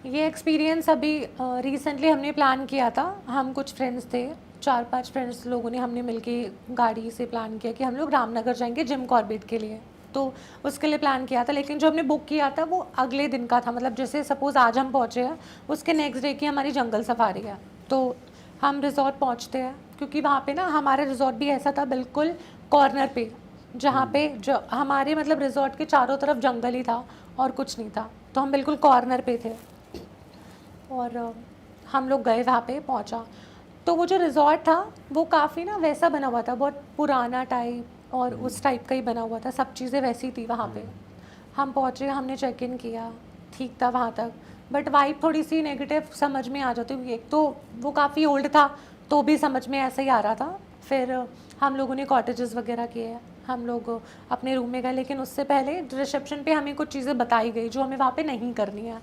ये एक्सपीरियंस अभी रिसेंटली हमने प्लान किया था। हम कुछ फ्रेंड्स थे, 4-5 फ्रेंड्स लोगों ने हमने मिलके गाड़ी से प्लान किया कि हम लोग रामनगर जाएंगे जिम कॉर्बेट के लिए। तो उसके लिए प्लान किया था, लेकिन जो हमने बुक किया था वो अगले दिन का था। मतलब जैसे सपोज़ आज हम पहुँचे हैं, उसके नेक्स्ट डे की हमारी जंगल सफारी है। तो हम रिजॉर्ट पहुँचते हैं, क्योंकि वहाँ पे ना हमारा रिजॉर्ट भी ऐसा था बिल्कुल कॉर्नर पे, जहाँ पे जो हमारे मतलब रिजॉर्ट के चारों तरफ जंगल ही था और कुछ नहीं था। तो हम बिल्कुल कॉर्नर पे थे और हम लोग गए, वहाँ पे पहुँचा। तो वो जो रिज़ॉर्ट था वो काफ़ी ना वैसा बना हुआ था, बहुत पुराना टाइप और उस टाइप का ही बना हुआ था, सब चीज़ें वैसी थी वहाँ पे। हम पहुँचे, हमने चेक इन किया, ठीक था वहाँ तक, बट वाइब थोड़ी सी नेगेटिव समझ में आ जाती हुई। एक तो वो काफ़ी ओल्ड था, तो भी समझ में ऐसा ही आ रहा था। फिर हम लोगों ने कॉटेजेस वगैरह किए, हम लोग अपने रूम में गए, लेकिन उससे पहले रिसेप्शन पे हमें कुछ चीज़ें बताई गई जो हमें वहाँ पे नहीं करनी है।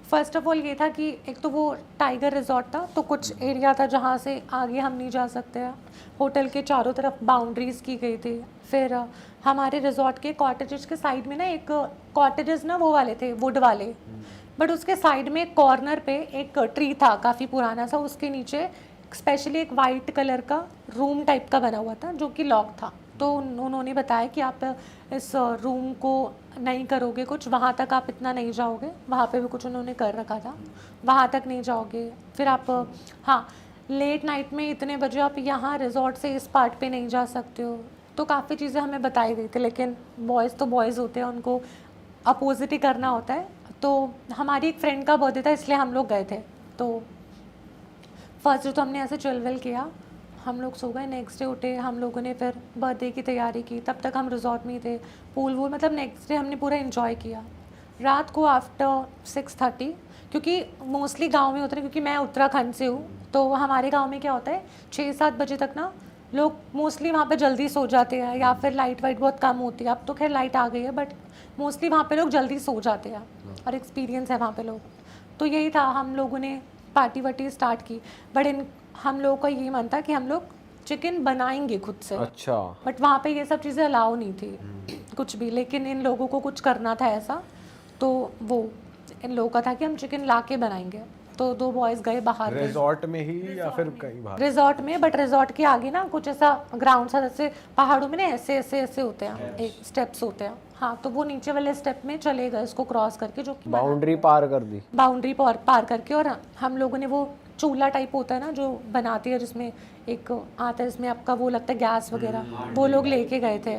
फ़र्स्ट ऑफ़ ऑल ये था कि एक तो वो टाइगर रिज़ॉर्ट था, तो कुछ एरिया था जहाँ से आगे हम नहीं जा सकते हैं। होटल के चारों तरफ बाउंड्रीज़ की गई थी। फिर हमारे रिज़ॉर्ट के कॉटेजेस के साइड में ना एक कॉटेजेस ना वो वाले थे, वुड वाले, बट उसके साइड में कॉर्नर पे एक ट्री था काफ़ी पुराना सा, उसके नीचे स्पेशली एक वाइट कलर का रूम टाइप का बना हुआ था जो कि लॉक था। तो उन्होंने बताया कि आप इस रूम को नहीं करोगे कुछ, वहाँ तक आप इतना नहीं जाओगे, वहाँ पे भी कुछ उन्होंने कर रखा था, वहाँ तक नहीं जाओगे। फिर आप हाँ, लेट नाइट में इतने बजे आप यहाँ रिजॉर्ट से इस पार्ट पे नहीं जा सकते हो। तो काफ़ी चीज़ें हमें बताई गई थी, लेकिन बॉयज़ तो बॉयज़ होते हैं, उनको अपोजिट ही करना होता है। तो हमारी एक फ्रेंड का बर्थडे था, इसलिए हम लोग गए थे। तो फर्स्ट डे तो हमने ऐसे चिल किया, हम लोग सो गए। नेक्स्ट डे उठे हम लोगों ने, फिर बर्थडे की तैयारी की, तब तक हम रिजॉर्ट में ही थे। पूल वूल मतलब नेक्स्ट डे हमने पूरा इन्जॉय किया। रात को आफ्टर 6:30, क्योंकि मोस्टली गांव में होते हैं, क्योंकि मैं उत्तराखंड से हूँ, तो हमारे गांव में क्या होता है 6-7 बजे तक ना लोग मोस्टली वहाँ पे जल्दी सो जाते हैं, या फिर लाइट वाइट बहुत कम होती है। अब तो खैर लाइट आ गई है, बट मोस्टली वहाँ पे लोग जल्दी सो जाते हैं, और एक्सपीरियंस है वहाँ पे लोग। तो यही था, हम लोगों ने पार्टी वार्टी स्टार्ट की। बट इन हम लोगों का ये मन था कि हम लोग चिकन बनाएंगे खुद से। अच्छा। बट वहाँ पे ये सब चीज़ें अलाउ नहीं थी कुछ भी, लेकिन इन लोगों को कुछ करना था ऐसा, तो वो इन लोगों का था कि हम चिकन ला के बनाएंगे। तो 2 बॉयज़ गए बाहर पे, रिजॉर्ट में ही या फिर कहीं बाहर? रिजॉर्ट में, बट रिजॉर्ट के आगे ना कुछ ऐसा ग्राउंड सा, जैसे पहाड़ों में ना ऐसे ऐसे ऐसे होते हैं, एक स्टेप्स होते हैं। हाँ, तो वो नीचे वाले स्टेप में चले गए उसको क्रॉस करके, जो कि बाउंड्री पार कर दी? बाउंड्री पार करके। और हम लोगों ने वो चूल्हा टाइप होता है ना जो बनाती है, जिसमें एक आता है, इसमें आपका वो लगता है गैस वगैरह, वो लोग लेके गए थे।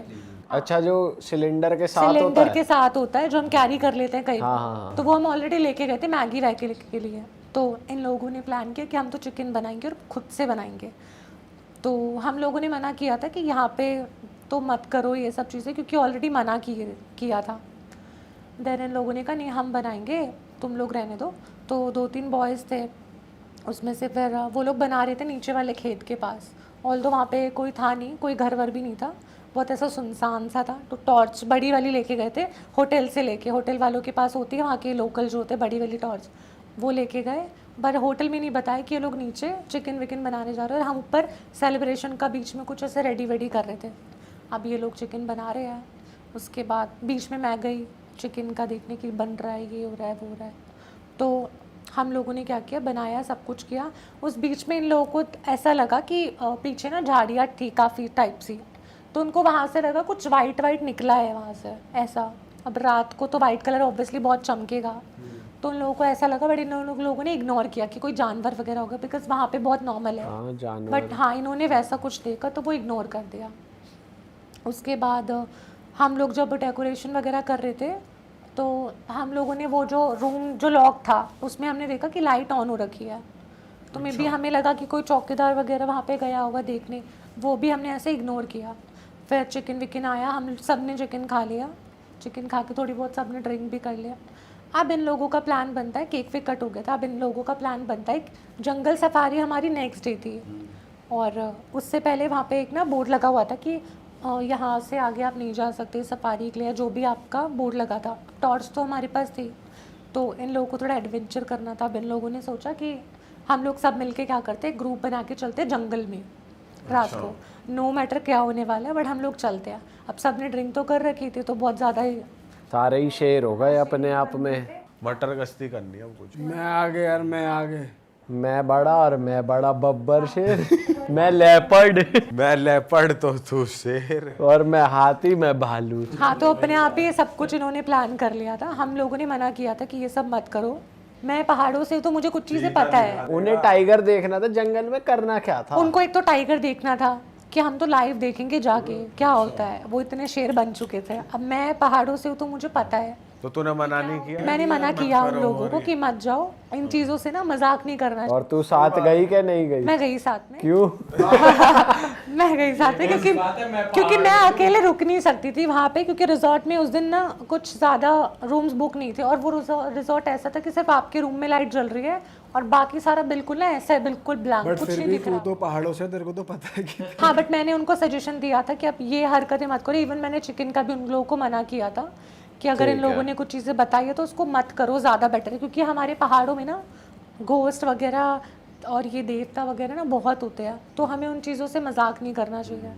अच्छा, जो सिलेंडर के साथ होता सिलेंडर है? के साथ होता है, जो हम कैरी कर लेते हैं कहीं हाँ, भी। हाँ, हाँ। तो वो हम ऑलरेडी लेके गए थे मैगी वैगी के लिए। तो इन लोगों ने प्लान किया कि हम तो चिकन बनाएंगे और खुद से बनाएंगे। तो हम लोगों ने मना किया था कि यहाँ पे तो मत करो ये सब चीज़ें, क्योंकि ऑलरेडी मना किया था। देन इन लोगों ने कहा नहीं हम बनाएंगे, तुम लोग रहने दो। तो 2-3 बॉयज़ थे उसमें से, फिर वो लोग बना रहे थे नीचे वाले खेत के पास। ऑल्दो वहाँ पे कोई था नहीं, कोई घर वर भी नहीं था, बहुत ऐसा सुनसान सा था। तो टॉर्च बड़ी वाली लेके गए थे, होटल से लेके, होटल वालों के पास होती है वहाँ के लोकल जो होते हैं बड़ी वाली टॉर्च, वो लेके गए। पर होटल में नहीं बताया कि ये लोग नीचे चिकन विकन बनाने जा रहे हैं, और हम ऊपर सेलिब्रेशन का बीच में कुछ ऐसे रेडी वेडी कर रहे थे। अब ये लोग चिकन बना रहे हैं, उसके बाद बीच में मैं गई चिकन का देखने की, बन रहा है, ये हो रहा है, वो हो रहा है। तो हम लोगों ने क्या किया, बनाया, सब कुछ किया। उस बीच में इन लोगों को ऐसा लगा कि पीछे ना झाड़ियाँ थी काफ़ी टाइप सी, तो उनको वहाँ से लगा कुछ वाइट वाइट निकला है वहाँ से ऐसा। अब रात को तो वाइट कलर ऑब्वियसली बहुत चमकेगा, तो उन लोगों को ऐसा लगा, बट इन लोगों ने इग्नोर किया कि कोई जानवर वगैरह होगा, बिकॉज वहाँ पे बहुत नॉर्मल है। हाँ, जानवर। बट हाँ, इन्होंने वैसा कुछ देखा तो वो इग्नोर कर दिया। उसके बाद हम लोग जब डेकोरेशन वगैरह कर रहे थे, तो हम लोगों ने वो जो रूम जो लॉक था उसमें हमने देखा कि लाइट ऑन हो रखी है। तो मे बी हमें लगा कि कोई चौकीदार वगैरह वहाँ पे गया होगा देखने, वो भी हमने ऐसे इग्नोर किया। फिर चिकन विकन आया, हम सब ने चिकन खा लिया, चिकन खा के थोड़ी बहुत सब ने ड्रिंक भी कर लिया। अब इन लोगों का प्लान बनता है, केक वेक कट हो गया था, अब इन लोगों का प्लान बनता है जंगल सफारी हमारी नेक्स्ट डे थी। और उससे पहले वहाँ पे एक ना बोर्ड लगा हुआ था कि यहाँ से आगे आप नहीं जा सकते सफारी के लिए, जो भी आपका बोर्ड लगा था। टॉर्च तो हमारे पास थी, तो इन लोगों को थोड़ा एडवेंचर करना था। अब इन लोगों ने सोचा कि हम लोग सब मिलके क्या करते, ग्रुप बना के चलते जंगल में रात को, नो मैटर क्या होने वाला है, बट हम लोग चलते हैं। अब सब ने ड्रिंक तो कर रखी थी, तो बहुत ज़्यादा ही सारे ही शेर हो गए अपने आप में। मटर गश्ती करनी है अब कुछ। मैं आगे यार, मैं आगे। मैं बड़ा और मैं बड़ा बब्बर शेर। मैं लेपर्ड मैं लेपर्ड तो तू शेर। और मैं हाथी, मैं भालू। हाँ, तो अपने आप ही सब कुछ इन्होंने प्लान कर लिया था। हम लोगों ने मना किया था कि ये सब मत करो। मैं पहाड़ों से तो मुझे कुछ चीज़ें पता है। उन्हें टाइगर देखना था, जंगल में करना क्या था? उनको एक तो टाइगर देखना था कि हम तो लाइव देखेंगे जाके क्या होता है। वो इतने शेर बन चुके थे। अब मैं पहाड़ों से हूँ तो मुझे पता है। तो तूने मना नहीं किया? मैंने मना किया उन लोगों को कि मत जाओ, इन चीज़ों से ना मजाक नहीं करना। और तू साथ गई क्या नहीं गई? मैं गई साथ में। क्यों? मैं गई साथ में क्योंकि मैं अकेले रुक नहीं सकती थी वहाँ पे, क्योंकि रिजॉर्ट में उस दिन ना कुछ ज़्यादा रूम्स बुक नहीं थे। और वो रिजॉर्ट ऐसा था कि सिर्फ आपके रूम में लाइट जल रही है और बाकी सारा बिल्कुल ना ऐसा है, बिल्कुल ब्लैंक, बट कुछ फिर नहीं भी दिख तू रहा। तो पहाड़ों से, तेरे को तो पता है कि हाँ, बट मैंने उनको सजेशन दिया था कि आप ये हरकतें मत करो। इवन मैंने चिकन का भी उन लोगों को मना किया था कि अगर इन लोगों ने कुछ चीज़ें बताई है तो उसको मत करो, ज़्यादा बेटर है। क्योंकि हमारे पहाड़ों में ना घोस्ट वगैरह और ये देवता वगैरह ना बहुत होते हैं, तो हमें उन चीज़ों से मजाक नहीं करना चाहिए।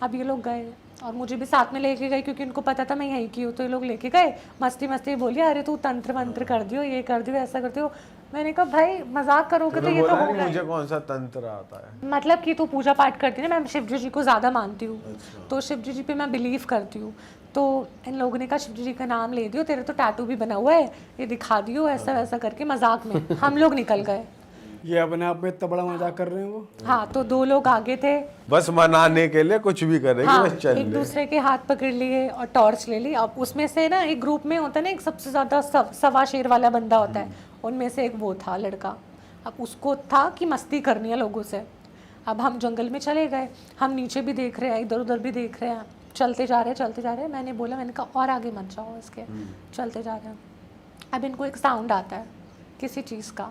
अब ये लोग गए और मुझे भी साथ में लेके गए क्योंकि उनको पता था मैं यहीं की हूँ। तो ये लोग लेके गए, मस्ती मस्ती बोलिए, अरे तू तंत्र मंत्र कर दियो, ये कर दियो, ऐसा कर दियो। मैंने कहा भाई मजाक करोगे तो ये तो बोला हो नहीं गया। मुझे कौन सा तंत्र आता है? मतलब कि तू पूजा पाठ करती है ना, मैं शिव जी को ज़्यादा मानती हूँ। तो शिव जी पे मैं बिलीव करती हूँ। तो इन लोगों ने कहा शिव जी का नाम ले दियो, तेरे तो टैटू भी बना हुआ है, ये दिखा दियो, ऐसा वैसा करके मजाक में हम लोग निकल गए। ये अपने आप में इतना बड़ा मजाक कर रहे हैं वो। हाँ, तो 2 लोग आगे थे। बस मनाने के लिए कुछ भी करेंगे, हाँ, बस चल एक दूसरे के हाथ पकड़ लिए और टॉर्च ले ली। अब उसमें से ना एक ग्रुप में होता है ना, एक सबसे ज़्यादा सवा शेर वाला बंदा होता है, उनमें से एक वो था लड़का। अब उसको था कि मस्ती करनी है लोगों से। अब हम जंगल में चले गए, हम नीचे भी देख रहे हैं, इधर उधर भी देख रहे हैं, चलते जा रहे हैं चलते जा रहे हैं। मैंने बोला, मैंने कहा और आगे मत जाओ इसके, चलते जा रहे हैं। अब इनको एक साउंड आता है किसी चीज़ का।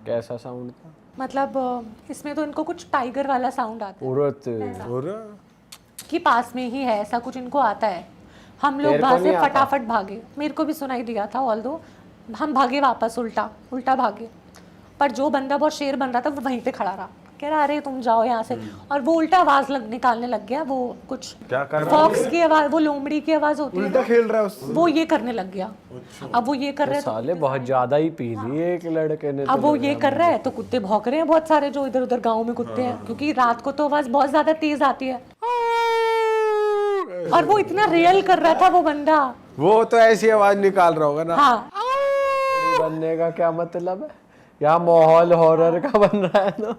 कैसा साउंड था? मतलब इसमें तो इनको कुछ टाइगर वाला साउंड आता है उरत। और कि पास में ही है, ऐसा कुछ इनको आता है। हम लोग तेरे को वहाँ से नहीं आता? फटाफट भागे। मेरे को भी सुनाई दिया था, ऑल्दो हम भागे वापस, उल्टा भागे। पर जो बंदा बहुत शेर बन रहा था वो वहीं पे खड़ा रहा, कह रहा अरे तुम जाओ यहाँ से। और वो उल्टा आवाज निकालने लग गया। वो कुछ क्या कर रहा फॉक्स की आवाज, वो लोमड़ी की आवाज होती है, उल्टा खेल रहा है उससे। वो ये करने लग गया। अब वो ये कर रहे हैं साले बहुत ज्यादा ही पी ली एक लड़के ने। अब वो ये कर रहा है तो कुत्ते भौंक रहे हैं बहुत सारे, जो इधर उधर गाँव में कुत्ते हैं, क्योंकि रात को तो आवाज बहुत ज्यादा तेज आती है। और वो इतना रियल कर रहा था वो बंदा। वो तो ऐसी आवाज निकाल रहा होगा ना। हाँ, बनने का क्या मतलब है? यहाँ माहौल हॉरर का बन रहा है ना।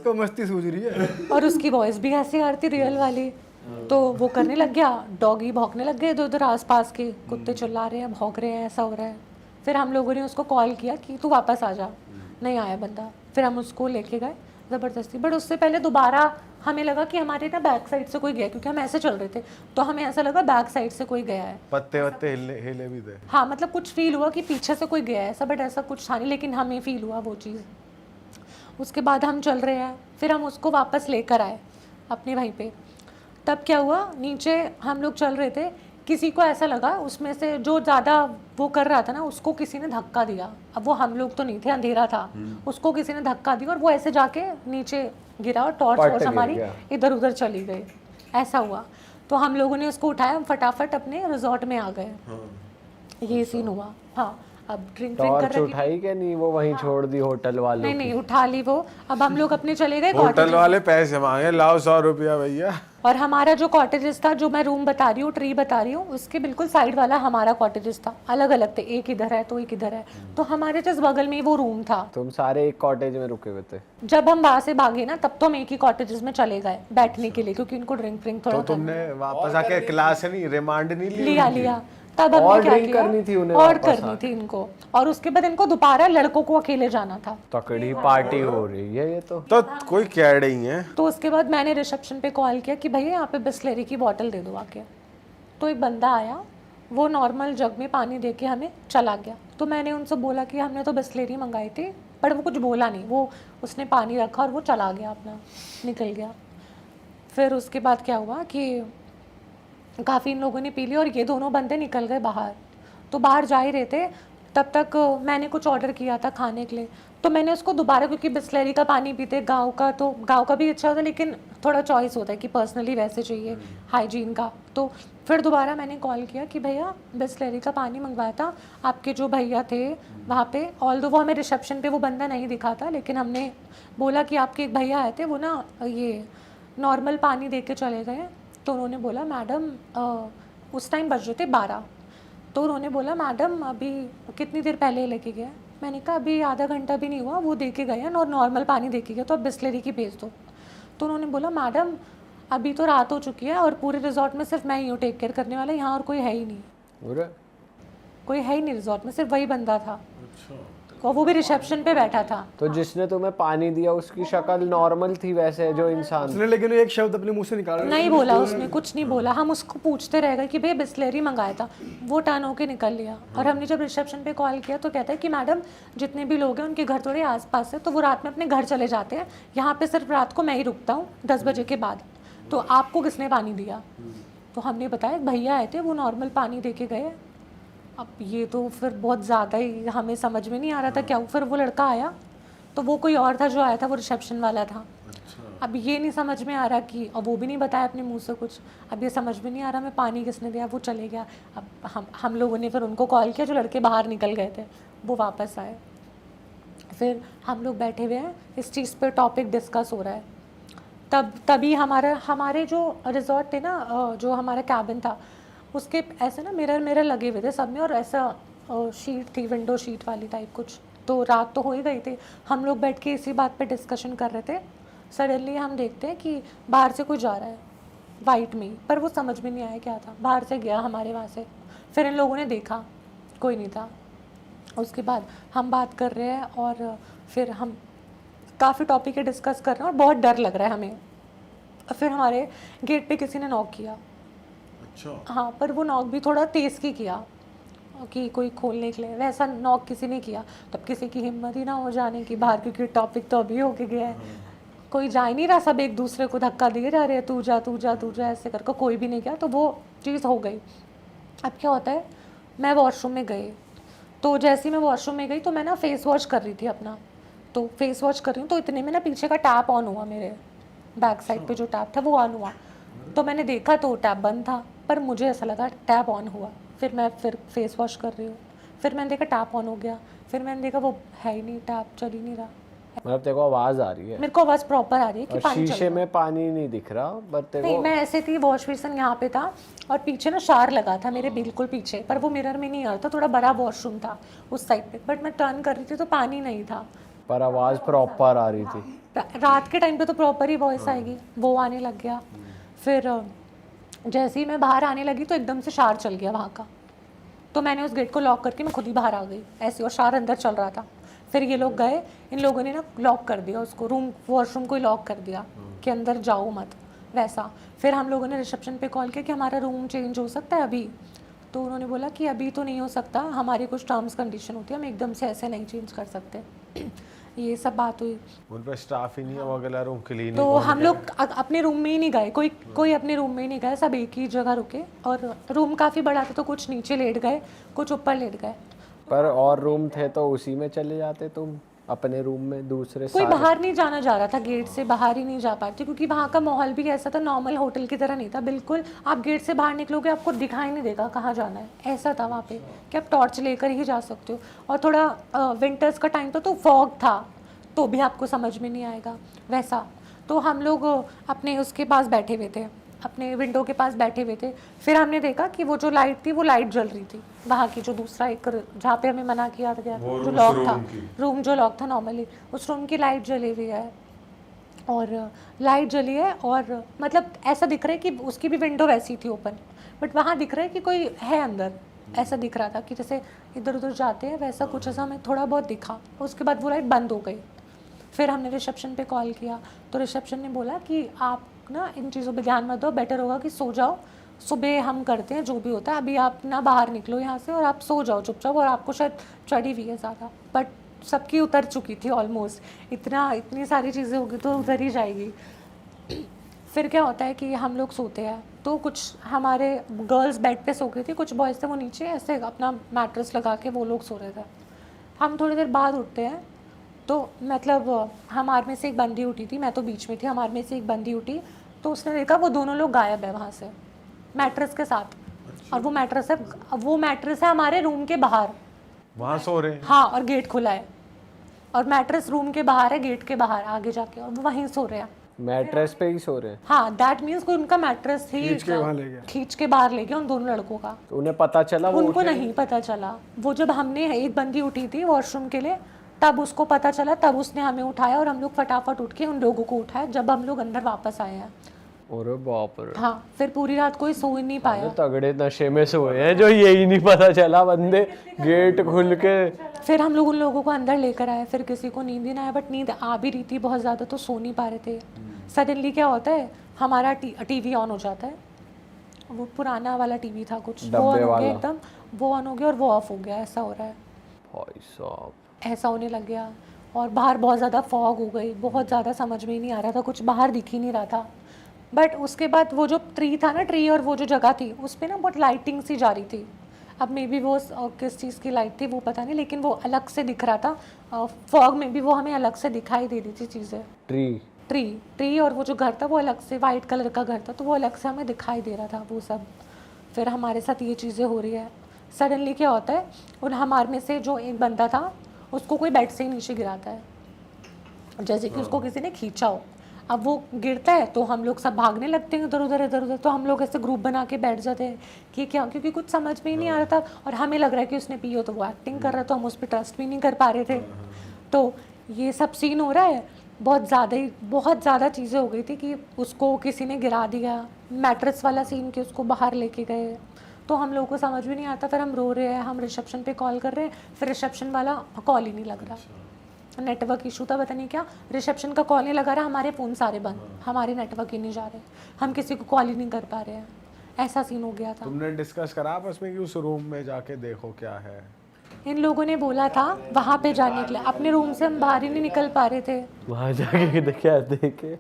तो मस्ती सूझ रही है। और उसकी वॉइस भी ऐसी आ रही थी रियल वाली। तो वो करने लग गया, डॉगी भौंकने लग गए इधर उधर, आसपास के कुत्ते चिल्ला रहे हैं, भौंक रहे हैं, ऐसा हो रहा है। फिर हम लोगों ने उसको कॉल किया कि तू वापस आ जा। नहीं आया बंदा। फिर हम उसको लेके गए ज़बरदस्ती। बट उससे पहले दोबारा हमें लगा कि हमारे ना बैक साइड से कोई गया, क्योंकि हम ऐसे चल रहे थे तो हमें ऐसा लगा बैक साइड से कोई गया है। पत्ते वत्ते हिले भी थे। हाँ, मतलब कुछ फील हुआ कि पीछे से कोई गया है ऐसा, बट ऐसा कुछ था नहीं, लेकिन हमें फील हुआ वो चीज़। उसके बाद हम चल रहे हैं, फिर हम उसको वापस लेकर आए अपने वहीं पे। तब क्या हुआ, नीचे हम लोग चल रहे थे, किसी को ऐसा लगा उसमें से जो ज़्यादा वो कर रहा था ना, उसको किसी ने धक्का दिया। अब वो हम लोग तो नहीं थे, अंधेरा था, उसको किसी ने धक्का दिया और वो ऐसे जाके नीचे गिरा और टॉर्च हमारी इधर उधर चली गई। ऐसा हुआ। तो हम लोगों ने उसको उठाया, हम फटाफट अपने रिजॉर्ट में आ गए। ये सीन हुआ। हाँ, अब ड्रिंक कर टॉर्च रही उठाई क्या नहीं? वो वहीं छोड़ दी होटल वालों नहीं की? नहीं उठा ली वो। अब हम लोग अपने चले गए होटल कॉटेज। वाले पैसे मांगे, लाओ 100 रुपया भैया। और हमारा जो कॉटेजेस था, जो मैं रूम बता रही हूँ, ट्री बता रही हूँ, उसके बिल्कुल साइड वाला हमारा कॉटेजेस था। अलग अलग थे, एक इधर है तो एक इधर है। तो हमारे जस्ट बगल में ही वो रूम था। तुम सारे एक कॉटेज में रुके हुए थे? जब हम वहां से भागे ना, तब तो हम एक ही कॉटेजेस में चले गए बैठने के लिए, क्योंकि उनको ड्रिंक व्रिंक थोड़ा तो तुमने वापस आके क्लास नहीं, रिमांड नहीं ली? लिया। तब और हमने क्या ड्रिंक किया, करनी थी उन्हें और वापस करनी थी इनको। और उसके बाद इनको दोबारा लड़कों को अकेले जाना था। तकड़ी पार्टी हो रही है ये तो। तो कोई कह रही है। तो उसके बाद मैंने रिसेप्शन पे कॉल किया कि भैया यहाँ पे बिस्लेरी की बोतल दे दो आके। तो एक बंदा आया, वो नॉर्मल जग में पानी दे के हमें चला गया। तो मैंने उनसे बोला कि हमने तो बिस्लेरी मंगाई थी, पर वो कुछ बोला नहीं। वो उसने पानी रखा और वो चला गया, अपना निकल गया। फिर उसके बाद क्या हुआ कि काफ़ी इन लोगों ने पी ली और ये दोनों बंदे निकल गए बाहर। तो बाहर जा ही रहे थे, तब तक मैंने कुछ ऑर्डर किया था खाने के लिए। तो मैंने उसको दोबारा, क्योंकि बिस्लेरी का पानी पीते गांव का, तो गांव का भी अच्छा होता है, लेकिन थोड़ा चॉइस होता है कि पर्सनली वैसे चाहिए हाइजीन का। तो फिर दोबारा मैंने कॉल किया कि भैया बिसलेरी का पानी मंगवाया था, आपके जो भैया थे वहाँ पे, ऑल्दो वो हमें रिसेप्शन पे वो बंदा नहीं दिखा था, लेकिन हमने बोला कि आपके एक भैया आए थे, वो ना ये नॉर्मल पानी दे के चले गए। तो उन्होंने बोला मैडम उस टाइम बज रहे थे 12, तो उन्होंने बोला मैडम अभी कितनी देर पहले लेके गए? मैंने कहा अभी आधा घंटा भी नहीं हुआ, वो दे के गए हैं और नॉर्मल पानी दे के गए, तो आप बिसलेरी की भेज दो। तो उन्होंने बोला मैडम अभी तो रात हो चुकी है और पूरे रिजॉर्ट में सिर्फ मैं ही हूँ टेक केयर करने वाला, यहाँ और कोई है ही नहीं, अरे कोई है ही नहीं रिजॉर्ट में, सिर्फ वही बंदा था और वो भी रिसेप्शन पे बैठा था। तो जिसने तुम्हें पानी दिया उसकी शक्ल नॉर्मल थी वैसे जो इंसान? उसने लेकिन एक शब्द अपने मुंह से निकाला नहीं बोला उसने, कुछ नहीं बोला। हम उसको पूछते रह गए कि भैया बिस्लेरी मंगाया था, वो टर्न होके निकल लिया। और हमने जब रिसेप्शन पे कॉल किया तो कहता है कि मैडम जितने भी लोग हैं उनके घर थोड़े आसपास है, तो वो रात में अपने घर चले जाते हैं, यहाँ पे सिर्फ रात को मैं ही रुकता हूँ 10 बजे के बाद, तो आपको किसने पानी दिया? तो हमने बताया भैया आए थे, वो नॉर्मल पानी दे के गए। अब ये तो फिर बहुत ज़्यादा ही हमें समझ में नहीं आ रहा था क्या। फिर वो लड़का आया तो वो कोई और था जो आया था, वो रिसेप्शन वाला था। अब ये नहीं समझ में आ रहा कि, अब वो भी नहीं बताया अपने मुंह से कुछ, अब ये समझ में नहीं आ रहा मैं पानी किसने दिया। वो चले गया। अब हम लोगों ने फिर उनको कॉल किया, जो लड़के बाहर निकल गए थे वो वापस आए। फिर हम लोग बैठे हुए हैं, इस चीज़ पर टॉपिक डिस्कस हो रहा है। तभी हमारे जो रिजॉर्ट थे ना, जो हमारा कैबिन था उसके ऐसे ना मिरर लगे हुए थे सब में, और ऐसा शीट थी, विंडो शीट वाली टाइप कुछ। तो रात तो हो ही गई थी, हम लोग बैठ के इसी बात पे डिस्कशन कर रहे थे। सडनली हम देखते हैं कि बाहर से कोई जा रहा है वाइट में, पर वो समझ में नहीं आया क्या था, बाहर से गया हमारे वहाँ से। फिर इन लोगों ने देखा कोई नहीं था। उसके बाद हम बात कर रहे हैं और फिर हम काफ़ी टॉपिक डिस्कस कर रहे हैं और बहुत डर लग रहा है हमें। और फिर हमारे गेट पे किसी ने नॉक किया। अच्छा। हाँ, पर वो नॉक भी थोड़ा तेज़ की किया कि कोई खोलने के लिए, वैसा नॉक किसी ने किया। तब किसी की हिम्मत ही ना हो जाने की बाहर, क्योंकि टॉपिक तो अभी होके गया है, कोई जा ही नहीं रहा, सब एक दूसरे को धक्का दिए जा रहे हैं, तू जा तू जा तू जा ऐसे करके, कोई भी नहीं गया। तो वो चीज़ हो गई। अब क्या होता है, मैं वॉशरूम में गई, तो जैसे ही मैं वॉशरूम में गई तो मैं ना फेस वॉश कर रही थी अपना, तो फेस वॉश कर रही हूँ, तो इतने में ना पीछे का टैप ऑन हुआ, मेरे बैक साइड पे जो टैप था वो ऑन हुआ। तो मैंने देखा तो टैप बंद था, पर मुझे ऐसा लगा टैप ऑन हुआ। फिर मैं फेस वॉश कर रही हूँ, फिर मैंने देखा टैप ऑन हो गया, फिर मैंने देखा वो है ही नहीं, टैप चल ही नहीं रहा। मतलब तेरे को आवाज आ रही है? मेरे को आवाज़ प्रॉपर आ रही है कि और पानी चल शीशे रहा है। में पानी नहीं दिख रहा, बट तेरे नहीं, को मैं ऐसे थी, वॉश बेसिन यहाँ पे था और पीछे ना शार लगा था मेरे बिल्कुल पीछे, पर वो मिरर में नहीं आ रहा था, थोड़ा बड़ा वॉशरूम था उस साइड पे, बट मैं टर्न कर रही थी तो पानी नहीं था। पर आवाज प्रॉपर आ रही थी। रात के टाइम पे तो प्रॉपर ही वॉइस आएगी, वो आने लग गया। फिर जैसे ही मैं बाहर आने लगी तो एकदम से शार चल गया वहाँ का, तो मैंने उस गेट को लॉक करके मैं खुद ही बाहर आ गई ऐसे, और शार अंदर चल रहा था। फिर ये लोग गए, इन लोगों ने ना लॉक कर दिया उसको, वॉशरूम को ही लॉक कर दिया कि अंदर जाओ मत, वैसा। फिर हम लोगों ने रिसेप्शन पे कॉल किया कि हमारा रूम चेंज हो सकता है अभी, तो उन्होंने बोला कि अभी तो नहीं हो सकता, हमारी कुछ टर्म्स कंडीशन होती है, हम एकदम से ऐसे नहीं चेंज कर सकते। ये सब बात हुई। उन पे स्टाफ ही नहीं है, वो अगला रूम क्लीन तो हम लोग अपने रूम में ही नहीं गए, कोई अपने रूम में ही नहीं गए, सब एक ही जगह रुके। और रूम काफ़ी बड़ा था, तो कुछ नीचे लेट गए, कुछ ऊपर लेट गए। पर और रूम थे तो उसी में चले जाते तुम अपने रूम में, दूसरे कोई सारे? बाहर नहीं जाना जा रहा था, गेट से बाहर ही नहीं जा पाते, क्योंकि वहाँ का माहौल भी ऐसा था, नॉर्मल होटल की तरह नहीं था बिल्कुल। आप गेट से बाहर निकलोगे आपको दिखाई नहीं देगा कहाँ जाना है, ऐसा था वहाँ पे कि आप टॉर्च लेकर ही जा सकते हो। और थोड़ा विंटर्स का टाइम था तो फॉग था, तो भी आपको समझ में नहीं आएगा वैसा। तो हम लोग अपने उसके पास बैठे हुए थे, अपने विंडो के पास बैठे हुए थे। फिर हमने देखा कि वो जो लाइट थी वो लाइट जल रही थी वहाँ की, जो दूसरा एक जहाँ पे हमें मना किया गया जो लॉक था, रूम जो लॉक था नॉर्मली, उस रूम की लाइट जली हुई है। और लाइट जली है, और मतलब ऐसा दिख रहा है कि उसकी भी विंडो वैसी थी ओपन, बट वहाँ दिख रहा है कि कोई है अंदर, ऐसा दिख रहा था कि जैसे इधर उधर जाते हैं वैसा कुछ, ऐसा हमें थोड़ा बहुत दिखा। उसके बाद वो लाइट बंद हो गई। फिर हमने रिसेप्शन पे कॉल किया, तो रिसेप्शन ने बोला कि आप ना इन चीज़ों पे ध्यान मत दो, बेटर होगा कि सो जाओ, सुबह हम करते हैं जो भी होता है, अभी आप ना बाहर निकलो यहाँ से और आप सो जाओ चुपचाप, और आपको शायद चढ़ी हुई है ज़्यादा, बट सबकी उतर चुकी थी ऑलमोस्ट, इतनी सारी चीज़ें होगी तो उतर ही जाएगी। फिर क्या होता है कि हम लोग सोते हैं, तो कुछ हमारे गर्ल्स बेड पे सो गई थी, कुछ बॉयज़ थे वो नीचे ऐसे अपना मैट्रेस लगा के वो लोग सो रहे थे। हम थोड़ी देर बाद उठते हैं, तो मतलब हमारे में से एक बंदी उठी थी, मैं तो बीच में थी, हमारे में से एक बंदी उठी, तो उसने देखा वो दोनों लोग गायब है वहाँ से, मैट्रेस के साथ। और वो मैट्रेस है हमारे रूम के बाहर। वहाँ सो रहे हैं? हाँ, और गेट खुला है और मैट्रेस रूम के बाहर है, गेट के बाहर आगे जाके, और वो वहीं सो रहे हैं। मैट्रेस पे ही सो रहे हैं? हाँ, दैट मीन्स कोई उनका मैट्रेस ही खींच के वहाँ ले गया। खींच के बाहर ले गया उन दोनों लड़कों का। तो उन्हें पता चला? वो उनको नहीं पता चला। वो जब हमने, एक बंदी उठी थी वॉशरूम के लिए, तब उसको पता चला, तब उसने हमें उठाया और हम लोग फटाफट उठ के उन लोगों को उठाया जब हम लोग अंदर वापस आए हैं। अरे बाप रे। हाँ, फिर पूरी रात कोई सो ही नहीं पाया। तगड़े नशे में सोए हैं जो यही नहीं पता चला, बंदे गेट खुल के। फिर हम लोग उन लोगों को अंदर लेकर आए, फिर किसी को नींद ही ना आया, बट नींद आ भी रही थी बहुत ज़्यादा, तो सो नहीं पा रहे थे। सडनली क्या होता है, हमारा टीवी ऑन हो जाता है, वो पुराना वाला टीवी था कुछ, वो ऑन हो गया एकदम, वो ऑन हो गया और वो ऑफ हो गया, ऐसा हो रहा है। भाई साहब, ऐसा होने लग गया। और बाहर बहुत ज़्यादा फॉग हो गई, बहुत ज़्यादा समझ में ही नहीं आ रहा था, कुछ बाहर दिख ही नहीं रहा था। बट उसके बाद वो जो ट्री था ना, ट्री और वो जो जगह थी उस पर ना बहुत लाइटिंग सी जा रही थी। अब मे बी वो किस चीज़ की लाइट थी वो पता नहीं, लेकिन वो अलग से दिख रहा था। फॉग में भी वो हमें अलग से दिखाई दे रही थी चीज़ें। ट्री और वो जो घर था वो अलग से, वाइट कलर का घर था, तो वो अलग से हमें दिखाई दे रहा था वो सब। फिर हमारे साथ ये चीज़ें हो रही है। सडनली क्या होता है, उन हमारे में से जो एक बंदा था उसको कोई बेड से ही नीचे गिराता है, जैसे कि उसको किसी ने खींचा हो। अब वो गिरता है तो हम लोग सब भागने लगते हैं इधर उधर, तो हम लोग ऐसे ग्रुप बना के बैठ जाते हैं कि क्या, क्योंकि कुछ समझ में ही नहीं आ रहा था और हमें लग रहा है कि उसने पी हो, तो वो एक्टिंग कर रहा था, हम उस पर ट्रस्ट भी नहीं कर पा रहे थे। तो ये सब सीन हो रहा है, बहुत ज़्यादा चीज़ें हो गई थी कि उसको किसी ने गिरा दिया, मैट्रेस वाला सीन कि उसको बाहर लेके गए, तो हम लोगों को समझ भी नहीं आता। फिर हम रो रहे हैं, हम रिसेप्शन पे कॉल कर रहे हैं, फिर रिसेप्शन वाला कॉल ही नहीं लग रहा, नेटवर्क इशू था पता नहीं क्या, रिसेप्शन का कॉल नहीं लगा रहा, हमारे फ़ोन सारे बंद, हमारे नेटवर्क ही नहीं जा रहे, हम किसी को कॉल ही नहीं कर पा रहे हैं, ऐसा सीन हो गया था। तुमने डिस्कस करा आपस में कि उस रूम में जाके देखो क्या है? इन लोगों ने बोला था वहाँ पे जाने के लिए, अपने रूम से हम बाहर ही नहीं निकल पा रहे थे। वहाँ जाके क्या देखे?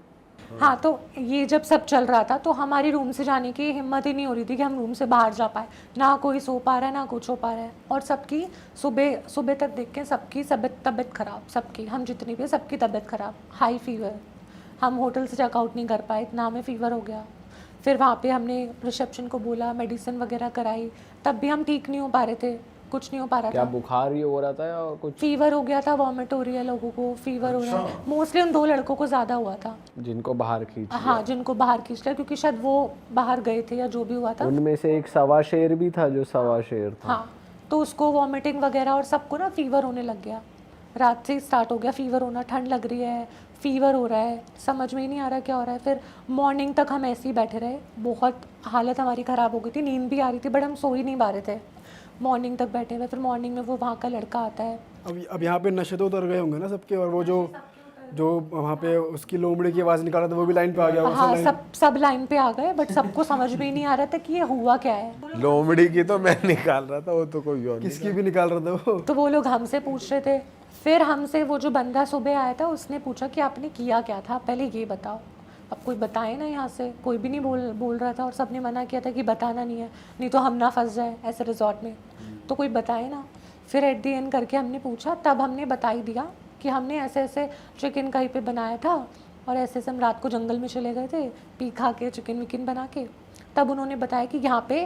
हाँ, तो ये जब सब चल रहा था तो हमारी रूम से जाने की हिम्मत ही नहीं हो रही थी कि हम रूम से बाहर जा पाए, ना कोई सो पा रहा है ना कुछ हो पा रहा है। और सबकी सुबह तक देख के सबकी तबीयत ख़राब, सबकी, हम जितनी भी सबकी तबीयत ख़राब, हाई फीवर, हम होटल से चेकआउट नहीं कर पाए, इतना हमें फ़ीवर हो गया। फिर वहाँ पे हमने रिसेप्शन को बोला, मेडिसिन वगैरह कराई, तब भी हम ठीक नहीं हो पा रहे थे, कुछ नहीं हो पा रहा क्या था। बुखार ही हो रहा था या कुछ? फीवर हो गया था, वॉमिट हो रही है लोगों को, फीवर हो रहा है, मोस्टली उन 2 लड़कों को ज़्यादा हुआ था जिनको बाहर खींच लिया। हाँ, जिनको बाहर खींच लिया, क्योंकि शायद वो बाहर गए थे या जो भी हुआ था। उनमें से एक सवा शेर भी था जो सवा शेर था। हाँ, तो उसको वॉमिटिंग वगैरह और सबको ना फीवर होने लग गया, रात से ही स्टार्ट हो गया फीवर होना, ठंड लग रही है, फीवर हो रहा है, समझ में ही नहीं आ रहा क्या हो रहा है। फिर मॉर्निंग तक हम ऐसे ही बैठे रहे, बहुत हालत हमारी ख़राब हो गई थी, नींद भी आ रही थी बट हम सो ही नहीं पा रहे थे, मॉर्निंग तक बैठे हुए। फिर मॉर्निंग में वो वहाँ का लड़का आता है। अब यहाँ पे नशे तो उतर गए होंगे ना सबके, और वो जो वहाँ पे उसकी लोमड़ी की आवाज़ निकाल रहा था वो भी लाइन पे आ गया। हाँ, सब लाइन पे आ गए, बट सबको समझ में ही नहीं आ रहा था कि ये हुआ क्या है। लोमड़ी की तो मैं निकाल रहा था, वो तो कोई और किसकी भी निकाल रहा था वो। तो वो लोग हमसे पूछ रहे थे, फिर हमसे वो जो बंदा सुबह आया था उसने पूछा कि आपने किया क्या था, पहले ये बताओ। अब कोई बताए ना, यहाँ से कोई भी नहीं बोल रहा था, और सबने मना किया था कि बताना नहीं है, नहीं तो हम ना फंस जाए ऐसे रिजॉर्ट में, तो कोई बताए ना। फिर एट दी एंड करके हमने पूछा, तब हमने बता ही दिया कि हमने ऐसे ऐसे चिकन कहीं पे बनाया था, और ऐसे ऐसे हम रात को जंगल में चले गए थे, पी खा के चिकन विकन बना के। तब उन्होंने बताया कि यहाँ पे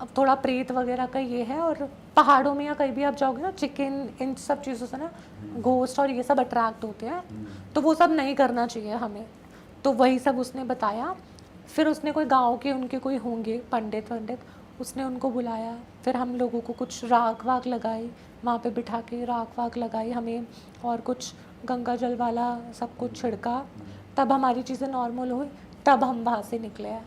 अब थोड़ा प्रेत वगैरह का ये है, और पहाड़ों में या कहीं भी आप जाओगे ना, चिकन इन सब चीज़ों से ना घोस्ट और ये सब अट्रैक्ट होते हैं, तो वो सब नहीं करना चाहिए हमें। तो वही सब उसने बताया। फिर उसने कोई गांव के उनके कोई होंगे पंडित, उसने उनको बुलाया, फिर हम लोगों को कुछ राख वाख लगाई, वहाँ पे बिठा के राख वाख लगाई हमें, और कुछ गंगा जल वाला सब कुछ छिड़का, तब हमारी चीज़ें नॉर्मल हुई, तब हम वहाँ से निकले हैं।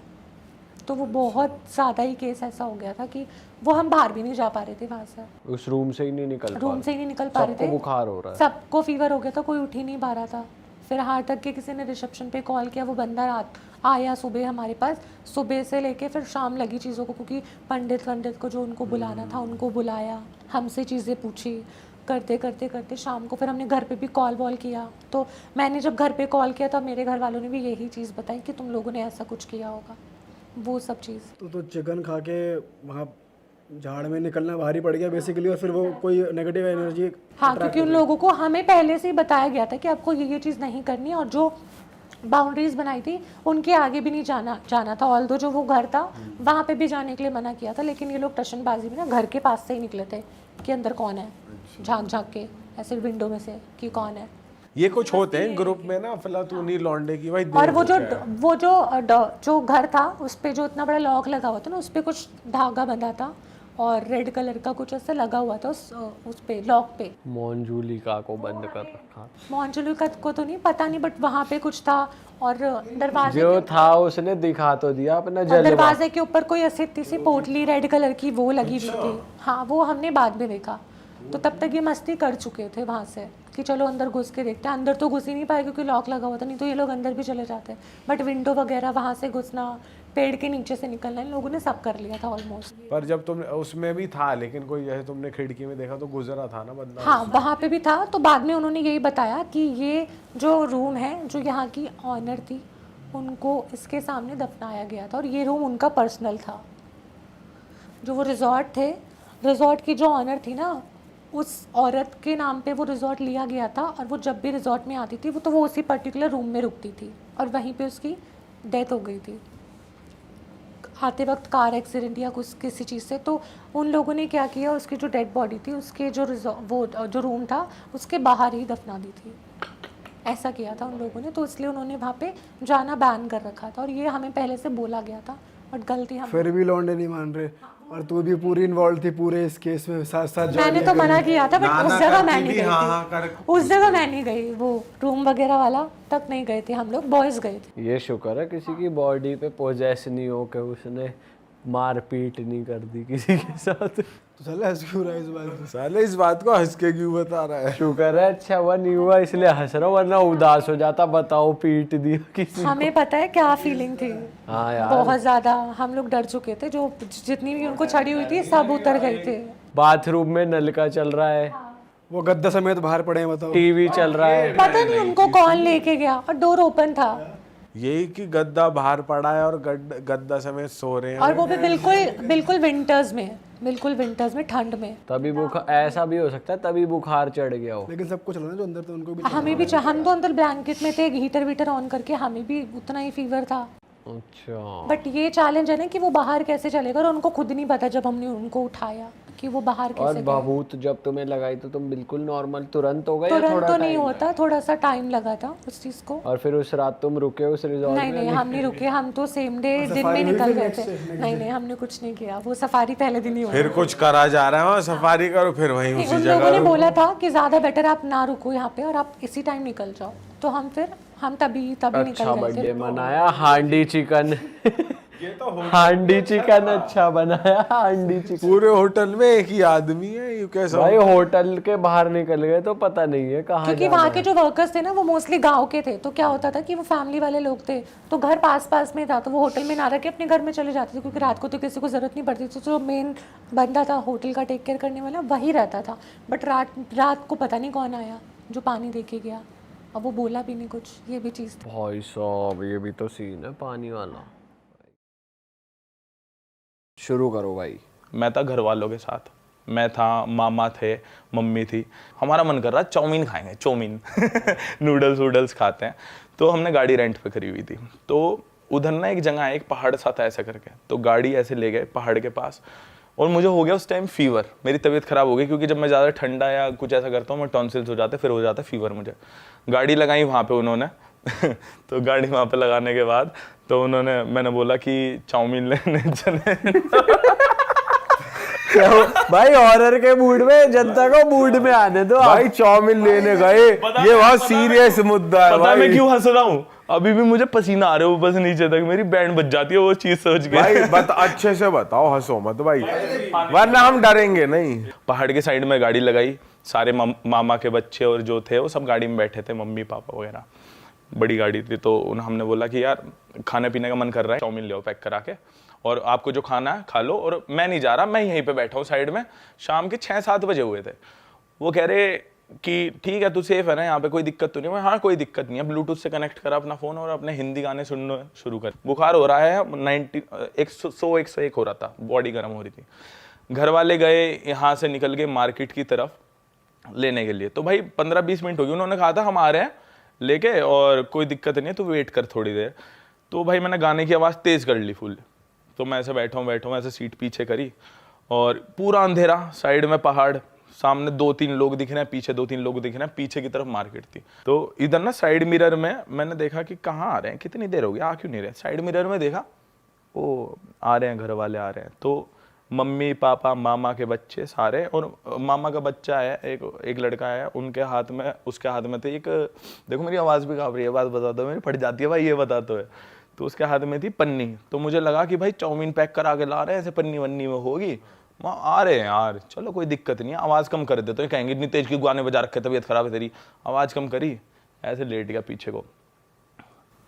तो वो बहुत ज़्यादा ही केस ऐसा हो गया था कि वो हम बाहर भी नहीं जा पा रहे थे वहाँ से, उस रूम से ही नहीं निकल पा रहे थे। बुखार हो रहा है, सबको फीवर हो गया था, कोई उठ ही नहीं पा रहा था। फिर हार तक के किसी ने रिसेप्शन पे कॉल किया, वो बंदा रात आया सुबह हमारे पास, सुबह से लेके फिर शाम लगी चीज़ों को, क्योंकि पंडित को जो उनको बुलाना था उनको बुलाया, हमसे चीज़ें पूछी, करते शाम को फिर हमने घर पे भी कॉल वॉल किया। तो मैंने जब घर पे कॉल किया तो मेरे घर वालों ने भी यही चीज़ बताई कि तुम लोगों ने ऐसा कुछ किया होगा, वो सब चीज़। तो चिकन खा के वहाँ झाड़ में निकलना भारी पड़ गया बेसिकली, और फिर वो कोई नेगेटिव एनर्जी। हाँ, क्योंकि उन लोगों को हमें पहले से ही बताया गया था कि आपको ये चीज़ नहीं करनी है, और जो बाउंड्रीज बनाई थी, उनके आगे भी नहीं जाना था। ऑल्दो जो वो घर था वहाँ पे भी जाने के लिए मना किया था, लेकिन ये लोग टशनबाजी में ना घर के पास से ही निकले थे कि अंदर कौन है, झांक झांक के ऐसे विंडो में से कि कौन है। ये कुछ होते हैं ग्रुप में ना, फिलहाल तू नहीं लौंडे की भाई। और जो घर था उस पे जो इतना बड़ा लॉक लगा हुआ था ना, उस पे कुछ धागा बंधा था और रेड कलर का कुछ ऐसा लगा हुआ था उस पे लॉक पे। मोंजुलिका को बंद कर रखा। मोंजुलिका को तो नहीं पता नहीं, बट वहाँ पे कुछ था। और दरवाजे जो था उसने दिखा तो दिया अपना जलवा। दरवाजे के ऊपर कोई ऐसी इतनी सी पोटली रेड कलर की वो लगी हुई थी। हाँ, वो हमने बाद में देखा। तो तब तक ये मस्ती कर चुके थे वहाँ से कि चलो अंदर घुस के देखते हैं। अंदर तो घुस ही नहीं पाए क्योंकि लॉक लगा हुआ था, नहीं तो ये लोग अंदर भी चले जाते। बट विंडो वगैरह वहाँ से घुसना, पेड़ के नीचे से निकलना, इन लोगों ने सब कर लिया था ऑलमोस्ट। पर जब तुमने उसमें भी था, लेकिन कोई जैसे तुमने खिड़की में देखा तो गुजरा था ना बंदा। हाँ, वहाँ पे भी था। तो बाद में उन्होंने यही बताया कि ये जो रूम है, जो यहाँ की ऑनर थी, उनको इसके सामने दफनाया गया था और ये रूम उनका पर्सनल था। जो वो रिजॉर्ट थे, रिजॉर्ट की जो ऑनर थी ना, उस औरत के नाम पे वो रिजॉर्ट लिया गया था। और वो जब भी रिजॉर्ट में आती थी तो वो उसी पर्टिकुलर रूम में रुकती थी और वहीं पे उसकी डेथ हो गई थी आते वक्त, कार एक्सीडेंट या कुछ किसी चीज़ से। तो उन लोगों ने क्या किया, उसकी जो डेड बॉडी थी उसके जो जो रूम था उसके बाहर ही दफना दी थी। ऐसा किया था उन लोगों ने, तो इसलिए उन्होंने वहाँ पे जाना बैन कर रखा था। और ये हमें पहले से बोला गया था, बट गलती हम फिर भी लौंडे नहीं मान रहे। और तू भी पूरी इन्वॉल्व थी पूरे इस केस में, साथ साथ मैंने तो मना किया था, बट उस जगह मैं नहीं गई हाँ, थी। उस जगह मैं नहीं गई, वो रूम वगैरह वाला तक नहीं गए थे हम लोग, बॉयज गए थे। ये शुक्र है किसी की बॉडी पे पोजेस नहीं हो के उसने मारपीट नहीं कर दी किसी के साथ। तो चल हंस क्यों रहा है इस बात पे? साले इस बात को हंस के क्यों बता रहा है? शुक्र है अच्छा हुआ नहीं हुआ इसलिए हंस रहा हूँ, वरना उदास हो जाता। बताओ पीट दिया किसी। हमें पता है क्या फीलिंग थी। हाँ यार, बहुत ज्यादा हम लोग डर चुके थे। जो जितनी भी उनको छड़ी हुई थी सब उतर गए थे। बाथरूम में नल का चल रहा है, वो गद्दा समेत बाहर पड़े हैं, बताओ। टीवी चल रहा है। पता नहीं उनको कौन लेके गया और डोर ओपन था। यही कि गद्दा बाहर पड़ा है और गद्दा समेत सो रहे हैं। और वो भी बिल्कुल विंटर्स में, बिल्कुल विंटर्स में, ठंड में। तभी बुखार, ऐसा भी हो सकता है तभी बुखार चढ़ गया हो। लेकिन सबको चला ना जो अंदर थे उनको भी। हमें भी हम तो अंदर ब्लैंकेट में थे, हीटर वीटर ऑन करके, हमें भी उतना ही फीवर था। अच्छा, बट ये चैलेंज है ना कि वो बाहर कैसे चलेगा, और उनको खुद नहीं पता जब हमने उनको उठाया कि वो बाहर और कैसे गए। बहूत जब तुम्हें लगाई तो तुम बिल्कुल नॉर्मल तुरंत हो गए या तुरंत थोड़ा तो नहीं टाइम? होता, थोड़ा सा टाइम लगा था उस चीज को। और फिर उस रात तुम रुके उस रिजॉर्ट नहीं में? नहीं, हम नहीं रुके, हम तो सेम डे दिन में निकल गए थे। नहीं, हमने कुछ नहीं किया, वो सफारी पहले दिन ही हुआ। फिर कुछ करा जा रहा है वहाँ, सफारी करो फिर वहीं नहीं, उसी उन लोगों जगह ने रुको। बोला था कि ज्यादा बेटर आप ना रुको यहाँ पे और आप इसी टाइम निकल जाओ। तो हम तभी अच्छा निकल गए बर्थडे थे। मनाया, हांडी चिकन। हांडी चिकन अच्छा बनाया, हांडी चिकन। पूरे होटल में एक ही आदमी है, ये कैसा? भाई होटल के बाहर निकल गए तो पता नहीं है कहाँ क्योंकि वहाँ के जो वर्कर्स थे ना वो मोस्टली गांव के थे। तो क्या होता था कि वो फैमिली वाले लोग थे, तो घर पास में था, तो वो होटल में ना रह के अपने घर में चले जाते थे, क्योंकि रात को तो किसी को जरूरत नहीं पड़ती थी। तो जो मेन बंदा था होटल का टेक केयर करने वाला वही रहता था। बट रात को पता नहीं कौन आया जो पानी दे के गया, और वो बोला भी नहीं कुछ, ये भी चीज़ थी। भाई साहब ये भी तो सीन है पानी वाला। शुरू करो भाई। मैं था घर वालों के साथ, मैं था, मामा थे, मम्मी थी। हमारा मन कर रहा चाउमीन खाएंगे, चाउमीन नूडल्स खाते हैं। तो हमने गाड़ी रेंट पे करी हुई थी। तो उधर ना एक जगह है, एक पहाड़ सा था ऐसा करके, तो गाड़ी ऐसे ले गए पहाड़ के पास। और मुझे हो गया उस टाइम फीवर, मेरी तबीयत ख़राब हो गई, क्योंकि जब मैं ज़्यादा ठंडा या कुछ ऐसा करता हूँ मैं टॉन्सिल्स हो जाते, फिर हो जाता फीवर मुझे। गाड़ी लगाई वहाँ पे उन्होंने तो गाड़ी वहाँ पे लगाने के बाद तो मैंने बोला कि चाउमीन लेने चले। भाई हॉरर के मूड में जनता को मूड में आने दो। भाई चाउमीन लेने गए, ये बहुत सीरियस मुद्दा है। पता मैं क्यों हंस रहा हूँ? अभी भी मुझे पसीना आ रहा है ऊपर से नीचे तक, मेरी बैंड बज जाती है वो चीज सोच के। भाई अच्छे से बताओ, हंसो मत भाई, वरना हम डरेंगे नहीं। पहाड़ के साइड में गाड़ी लगाई, सारे मामा के बच्चे और जो थे वो सब गाड़ी में बैठे थे, मम्मी पापा वगैरह, बड़ी गाड़ी थी। तो हमने बोला कि यार खाने पीने का मन कर रहा है, चाउमीन ले आओ पैक करा के, और आपको जो खाना है खा लो, और मैं नहीं जा रहा, मैं यहीं पे बैठा हूँ साइड में। शाम के 6-7 बजे हुए थे। वो कह रहे कि ठीक है तू सेफ है ना, यहाँ पे कोई दिक्कत तो नहीं है? हाँ कोई दिक्कत नहीं है, ब्लूटूथ से कनेक्ट करा अपना फ़ोन और अपने हिंदी गाने सुनने शुरू कर। बुखार हो रहा है 101 हो रहा था, बॉडी गर्म हो रही थी। घर वाले गए यहाँ से निकल के मार्केट की तरफ लेने के लिए। तो भाई 15-20 मिनट हो गए, उन्होंने कहा था हम आ रहे हैं, लेके, और कोई दिक्कत नहीं है तो वेट कर थोड़ी देर। तो भाई मैंने गाने की आवाज़ तेज़ कर ली फुल। तो मैं ऐसे बैठा हूँ ऐसे सीट पीछे करी, और पूरा अंधेरा, साइड में पहाड़, सामने 2-3 लोग दिख रहे हैं, पीछे 2-3 लोग दिख रहे हैं, पीछे की तरफ मार्केट थी। तो इधर ना साइड मिरर में मैंने देखा कि कहाँ आ रहे हैं, कितनी देर हो गई, आ क्यों नहीं रहे। साइड मिरर में देखा, ओ आ रहे हैं, घर वाले आ रहे हैं। तो मम्मी पापा मामा के बच्चे सारे, और मामा का बच्चा है, एक लड़का है, उनके हाथ में, उसके हाथ में थे एक, देखो मेरी आवाज़ भी काँप रही है, बात बता दो, मेरी फट जाती है भाई, ये बता दो है। तो उसके हाथ में थी पन्नी। तो मुझे लगा कि भाई चाउमीन पैक करा के ला रहे हैं, ऐसे पन्नी वन्नी में होगी, वहाँ आ रहे हैं यार, चलो कोई दिक्कत नहीं है, आवाज़ कम कर दे। तो ये कहेंगे इतनी तेज की गाने बजा रखे, तबीयत खराब है तेरी, आवाज़ कम करी, ऐसे लेट गया पीछे को,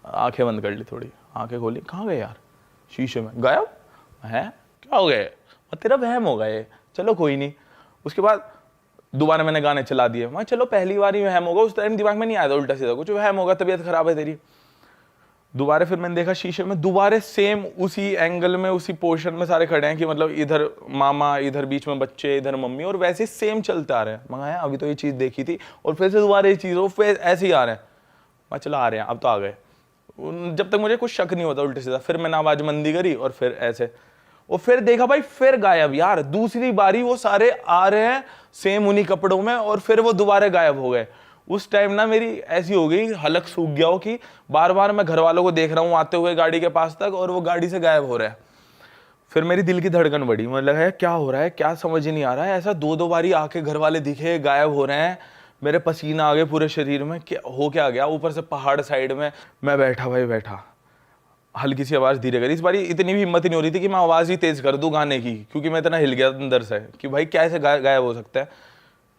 आंखें बंद कर ली, थोड़ी आंखें खोली, कहाँ गए यार, शीशे में गायब है, क्या हो गए, तेरा वहम हो गए, चलो कोई नहीं। उसके बाद दोबारा मैंने गाने चला दिए, मैं चलो पहली बार ही वहम होगा, उस टाइम दिमाग में नहीं आया था उल्टा सीधा कुछ, वहम होगा, तबीयत खराब है तेरी। दोबारा फिर मैंने देखा शीशे में, दोबारा सेम उसी एंगल में, उसी पोर्शन में सारे खड़े हैं, कि मतलब इधर मामा, इधर बीच में बच्चे, इधर मम्मी, और वैसे सेम चलते आ रहे हैं। मंगाया अभी तो ये चीज़ देखी थी, और फिर से दोबारा ये चीज़, और फिर ऐसे ही आ रहे हैं। मैं चलो आ रहे हैं, अब तो आ गए। जब तक मुझे कुछ शक नहीं होता उल्टे सीधा, फिर मैंने आवाज़ मंदी करी, और फिर ऐसे, और फिर देखा भाई फिर गायब यार, दूसरी बारी वो सारे आ रहे हैं सेम उन्हीं कपड़ों में, और फिर वो दोबारा गायब हो गए। उस टाइम ना मेरी ऐसी हो गई, हलक सूख गया हो कि बार बार मैं घर वालों को देख रहा हूँ आते हुए गाड़ी के पास तक, और वो गाड़ी से गायब हो रहा है। फिर मेरी दिल की धड़कन बढ़ी, मुझे लगा क्या हो रहा है, क्या समझ ही नहीं आ रहा है। ऐसा 2-2 बारी आके घर वाले दिखे, गायब हो रहे हैं, मेरे पसीना आ गए पूरे शरीर में, क्या गया। ऊपर से पहाड़ साइड में, मैं बैठा भाई बैठा, हल्की सी आवाज़ धीरे करी। इस बार इतनी भी हिम्मत नहीं हो रही थी कि मैं आवाज़ ही तेज़ कर दूं गाने की, क्योंकि मैं इतना हिल गया अंदर से कि भाई कैसे गायब हो सकता है।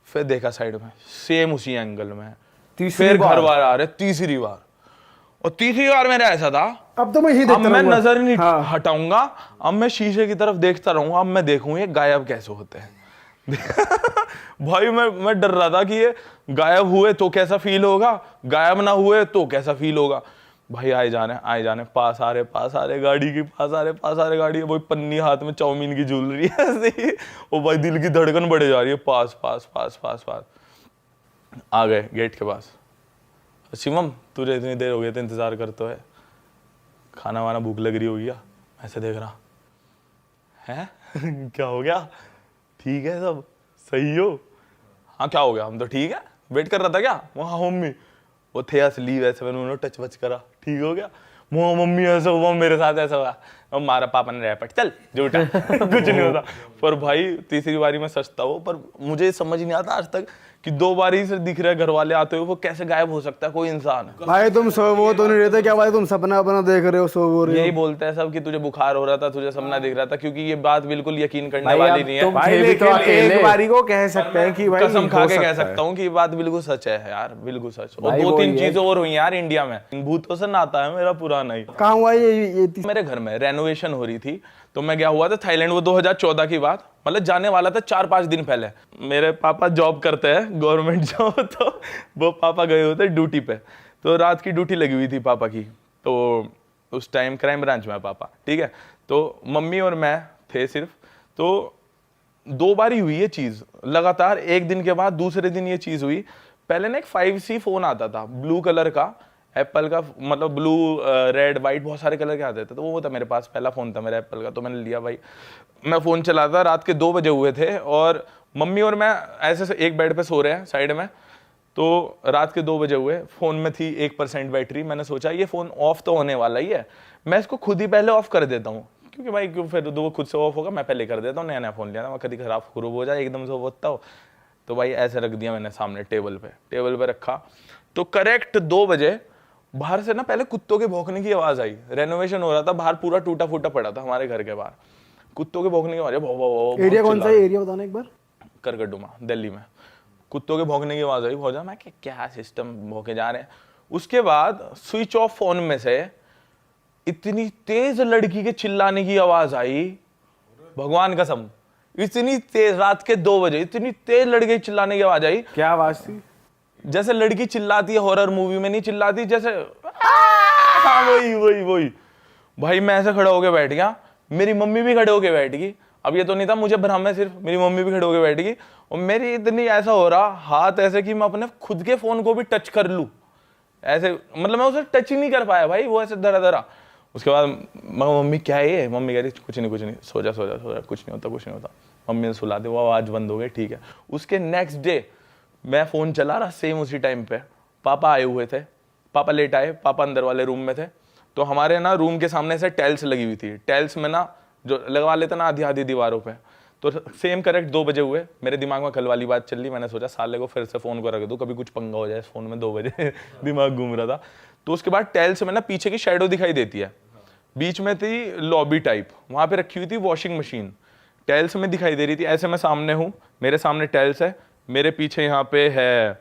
फिर देखा साइड में, सेम उसी एंगल में, फिर घर वाले आ रहे, तीसरी बार, और तीसरी बार मेरा ऐसा था, अब तो मैं ही अब देखता मैं रहूंगा। नजर नहीं हाँ। हटाऊंगा, अब मैं शीशे की तरफ देखता रहूंगा, अब मैं देखूं ये गायब कैसे होते हैं। भाई मैं डर रहा था कि ये गायब हुए तो कैसा फील होगा, गायब ना हुए तो कैसा फील होगा। भाई आए जाने, पास आ रहे गाड़ी के, पास आ रहे गाड़ी, वही पन्नी हाथ में चाउमीन की झूल रही है ऐसे। ओ भाई दिल की धड़कन बढ़े जा रही है, पास। आ गए गेट के पास। शिवम तुझे इतनी देर हो गई, तो इंतजार करते है, खाना वाना भूख लग रही होगी क्या? ऐसे देख रहा है क्या हो गया, ठीक है सब सही हो? हाँ क्या हो गया, हम तो ठीक है, वेट कर रहा था क्या? वहाँ मम्मी वो थे असली, वैसे मैंने उन्होंने टच वच करा, ठीक हो गया। वो मम्मी ऐसा हुआ, मेरे साथ ऐसा हुआ, और मारा पापा ने रैपट, चल झूठा कुछ नहीं होता। पर भाई तीसरी बारी में सच था वो, पर मुझे समझ नहीं आता आज तक कि 2 बारी से दिख रहे घर वाले आते हुए, वो कैसे गायब हो सकता है कोई इंसान। भाई तुम सो वो तो नहीं रहते क्या भाई, तुम सपना अपना देख रहे हो, सो वो रहे हो। यही बोलते हैं सब कि तुझे बुखार हो रहा था, तुझे सपना दिख रहा था, क्योंकि ये बात बिल्कुल यकीन करने भाई, वाली अब नहीं तुम है। भाई थे भी तो लेकिन अकेले। एक बारी को कह सकते हैं कि भाई कसम खा हो के कह सकता है। सकता हूँ कि ये बात बिल्कुल सच है यार, बिल्कुल सच। और भाई 2-3 वही है चीजें और हुई यार इंडिया में। भूतों से नाता है मेरा पुराना ही। कहाँ हुआ ये मेरे घर में रेनोवेशन हो रही थी, तो मैं गया हुआ था थाईलैंड, वो 2014 की बात, मतलब जाने वाला था 4-5 दिन पहले। मेरे पापा जॉब करते हैं, गवर्नमेंट जॉब, तो वो पापा गए होते ड्यूटी पे, तो रात की ड्यूटी लगी हुई थी पापा की। तो उस टाइम क्राइम ब्रांच में है पापा, ठीक है। तो मम्मी और मैं थे सिर्फ। तो 2 बार ही हुई ये चीज़ लगातार, एक दिन के बाद दूसरे दिन ये चीज़ हुई। पहले ना एक 5C फ़ोन आता था ब्लू कलर का, एप्पल का, मतलब ब्लू रेड वाइट बहुत सारे कलर के आते थे, तो वो था मेरे पास, पहला फ़ोन था मेरा एप्पल का। तो मैंने लिया भाई, मैं फ़ोन चलाता, रात के 2 बजे हुए थे, और मम्मी और मैं ऐसे एक बेड पे सो रहे हैं साइड में। तो रात के 2 बजे हुए, फ़ोन में थी 1% बैटरी। मैंने सोचा ये फ़ोन ऑफ तो होने वाला ही है, मैं इसको खुद ही पहले ऑफ कर देता हूँ, क्योंकि भाई क्यों फिर वो खुद से ऑफ होगा, मैं पहले कर देता हूँ। नया फ़ोन लिया था मैं, कभी खराब खरूब हो जाए एकदम से होता हो। तो भाई ऐसे रख दिया मैंने सामने टेबल पे रखा। तो करेक्ट 2 बजे बाहर से ना पहले कुत्तों के भौंकने की आवाज़ आई। रेनोवेशन हो रहा था, बाहर पूरा टूटा फूटा पड़ा था हमारे घर के बाहर, कुत्तों के भौंकने की आवाज़। एरिया कौन सा है, एरिया बताना एक बार। करकटुमा दिल्ली में कुत्तों के भौंकने की आवाज़ आई। बहुत ज़्यादा, मैं क्या सिस्टम भौंके जा रहे हैं। उसके बाद स्विच ऑफ फोन में से इतनी तेज लड़की के चिल्लाने की आवाज़ आई, भगवान कसम, इतनी तेज, रात के 2 बजे इतनी तेज लड़की के चिल्लाने की आवाज़ आई। क्या आवाज थी? जैसे लड़की चिल्लाती है हॉरर मूवी में, नहीं चिल्लाती जैसे, हाँ वही। भाई मैं ऐसे खड़ा होके बैठ गया, मेरी मम्मी भी खड़े होके बैठ गई। अब ये तो नहीं था मुझे भ्रम है सिर्फ, मेरी मम्मी भी खड़े होके बैठ गई। और मेरी इतनी ऐसा हो रहा हाथ ऐसे कि मैं अपने खुद के फोन को भी टच कर लूं, ऐसे, मतलब मैं उसे टच ही नहीं कर पाया भाई, वो ऐसे धरा धरा। उसके बाद मम्मी क्या है ये, मम्मी कह रही कुछ नहीं, सो जा, कुछ नहीं होता। मम्मी ने सुला दी, वो आवाज़ बंद हो गई, ठीक है। उसके नेक्स्ट डे मैं फ़ोन चला रहा सेम उसी टाइम पे, पापा आए हुए थे, पापा लेट आए, पापा अंदर वाले रूम में थे। तो हमारे ना रूम के सामने से टाइल्स लगी हुई थी, टाइल्स में ना जो लगवा लेते ना आधी आधी दीवारों पे, तो सेम करेक्ट 2 बजे हुए। मेरे दिमाग में कल वाली बात चल रही, मैंने सोचा साले को फिर से फ़ोन को रख दूँ, कभी कुछ पंगा हो जाए इस फ़ोन में 2 बजे दिमाग घूम रहा था। तो उसके बाद टाइल्स में ना पीछे की शेडो दिखाई देती है, बीच में थी लॉबी टाइप, वहाँ पे रखी हुई थी वॉशिंग मशीन, टाइल्स में दिखाई दे रही थी। ऐसे मैं सामने हूँ, मेरे सामने टाइल्स है, मेरे पीछे यहाँ पे है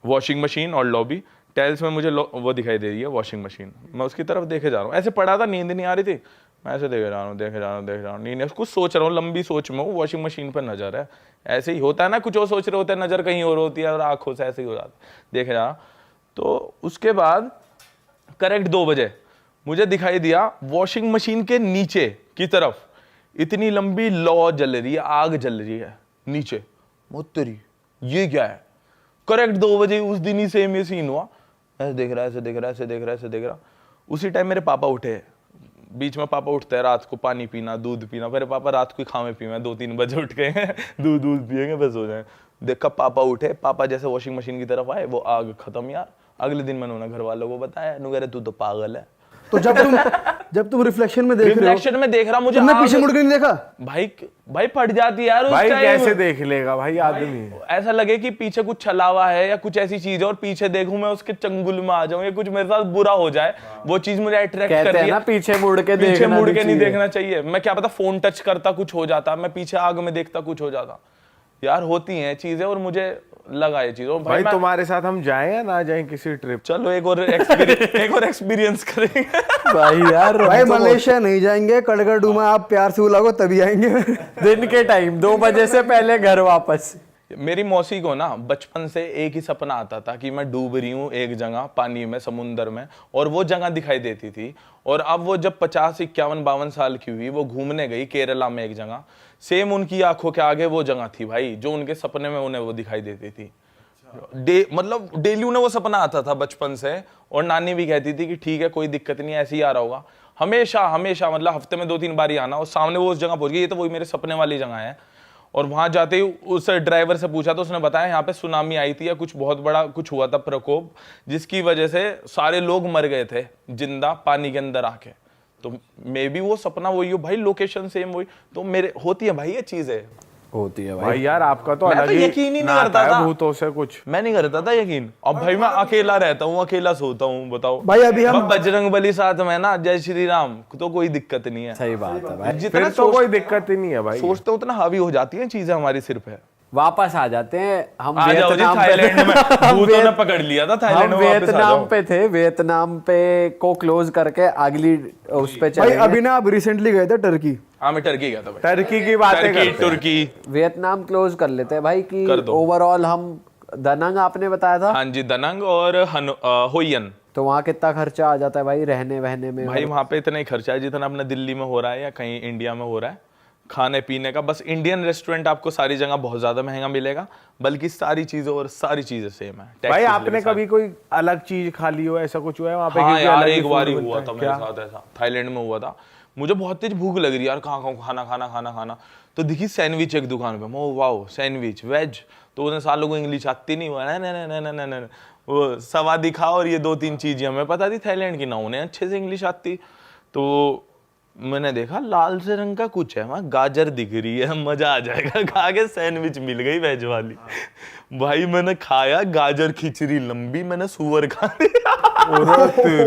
वॉशिंग मशीन और लॉबी, टाइल्स में मुझे वो दिखाई दे रही है वॉशिंग मशीन। मैं उसकी तरफ देखे जा रहा हूँ, ऐसे पड़ा था, नींद नहीं आ रही थी, मैं ऐसे देख रहा हूँ, नींद कुछ सोच रहा हूँ, लंबी सोच में हूँ, वॉशिंग मशीन पर नजर है। ऐसे ही होता है ना, कुछ और सोच रहे होते हैं, नजर कहीं और होती है और आंखों से ऐसे ही हो जाता है, देखे जा रहा। तो उसके बाद करेक्ट 2 बजे मुझे दिखाई दिया वॉशिंग मशीन के नीचे की तरफ इतनी लंबी लौ जल रही है, आग जल रही है नीचे। मोतरी ये क्या है? करेक्ट 2 बजे उस दिन ही सेम ये सीन हुआ, ऐसे देख रहा। उसी टाइम मेरे पापा उठे, बीच में पापा उठते हैं रात को, पानी पीना, दूध पीना। मेरे पापा रात को खावे पीवे, 2-3 बजे उठ गए हैं, दूध पियेंगे बस हो जाए। देखा पापा उठे, पापा जैसे वॉशिंग मशीन की तरफ आए, वो आग खत्म यार। अगले दिन मैंने घर वालों को बताया, नुगरे तू तो पागल है। तो जब तुम रिफ्लेक्शन में देख रहे हो, रिफ्लेक्शन में देख रहा, मुझे तुमने पीछे मुड़ के नहीं देखा? भाई फट जाती है यार उस भाई, टाइम। कैसे देख लेगा भाई आदमी? ऐसा लगे कि पीछे कुछ छला हुआ है या कुछ ऐसी चीज है और पीछे देखूं मैं उसके चंगुल में आ जाऊं या कुछ मेरे साथ बुरा हो जाए, वो चीज मुझे अट्रैक्ट कर रही है। पीछे मुड़ के नहीं देखना चाहिए। मैं क्या पता फोन टच करता कुछ हो जाता, मैं पीछे आग में देखता कुछ हो जाता। यार होती हैं चीजें और मुझे लगा ये चीज। भाई तुम्हारे साथ हम जाएं या ना जाएं किसी ट्रिप? चलो एक और एक्सपीरियंस करेंगे भाई यार भाई मलेशिया नहीं जाएंगे, कड़कर डूमा आप प्यार से बुलाओ तभी आएंगे। दिन के टाइम 2 बजे से पहले घर वापस। मेरी मौसी को ना बचपन से एक ही सपना आता था कि मैं डूब रही हूँ एक जगह पानी में, समुंदर में, और वो जगह दिखाई देती थी। और अब वो जब 50, 51, 52 साल की हुई, वो घूमने गई केरला में एक जगह, सेम उनकी आंखों के आगे वो जगह थी भाई, जो उनके सपने में उन्हें वो दिखाई देती थी। मतलब डेली उन्हें वो सपना आता था बचपन से, और नानी भी कहती थी कि ठीक है कोई दिक्कत नहीं, ऐसे ही आ रहा होगा। हमेशा मतलब हफ्ते में 2-3 बार ही आना, और सामने वो उस जगह पहुंच गई, ये तो वही मेरे सपने वाली जगह है। और वहां जाते ही उस ड्राइवर से पूछा तो उसने बताया यहाँ पे सुनामी आई थी या कुछ बहुत बड़ा कुछ हुआ था प्रकोप, जिसकी वजह से सारे लोग मर गए थे जिंदा पानी के अंदर आके। तो मे बी वो सपना वही हो भाई, लोकेशन सेम वही, तो मेरे होती है भाई ये चीजें होती है भाई यार आपका तो मैं अलग तो ही यकीन ही नहीं नाता करता है था। भूतों से कुछ। मैं नहीं करता था यकीन। अब भाई मैं अकेला रहता हूँ, अकेला सोता हूँ, बताओ भाई अभी हम बजरंग बली साथ में ना, जय श्री राम, तो कोई दिक्कत नहीं है। सही बात है भाई। जितना फिर तो कोई दिक्कत ही नहीं है भाई। सोचते उतना हावी हो जाती है चीजें हमारी सिर पे। वापस आ जाते हैं हम आ जाओ जी, थाईलैंड में भूतों ने पकड़ लिया था, थाईलैंड में वापस आ जाओ। पे थे, वियतनाम पे को क्लोज करके अगली उस पे भाई चले अभी ना आप रिसेंटली गए थे टर्की। हाँ मैं टर्की गया था भाई। टर्की की बातें करते हैं। तुर्की। वियतनाम क्लोज कर लेते हैं भाई कि कर दो। ओवरऑल हम दनंग आपने बताया था, हाँ जी, दनंग और होयन। तो वहाँ कितना खर्चा आ जाता है भाई रहने वहने में? भाई वहाँ पे इतना ही खर्चा है जितना अपना दिल्ली में हो रहा है या कहीं इंडिया में हो रहा है। खाने पीने का बस इंडियन रेस्टोरेंट आपको सारी जगह बहुत ज्यादा महंगा मिलेगा, बल्कि सारी चीजें सेम है। भाई आपने कभी कोई अलग चीज खा ली हो, ऐसा कुछ हुआ है वहाँ पे? हाँ क्योंकि यार अलग ही एक बार ही food हुआ मिलता था है। मेरे क्या? साथ ऐसा, थाईलैंड में हुआ था। मुझे बहुत तेज भूख लग रही यार, कहाँ खाना, तो दिखी सैंडविच एक दुकान पे। मैं वाओ सैंडविच वेज, तो उन्हें सालों को इंग्लिश आती नहीं हुआ, नहीं वो सवा दिखा, और ये 2-3 चीजें हमें पता थी थाईलैंड की, ना उन्हें अच्छे से इंग्लिश आती। तो मैंने देखा लाल से रंग का कुछ है, वहाँ गाजर दिख रही है, मजा आ जाएगा, खा के सैंडविच मिल गई वेज वाली। भाई मैंने खाया, गाजर खिचड़ी लंबी, मैंने सुअर खा लिया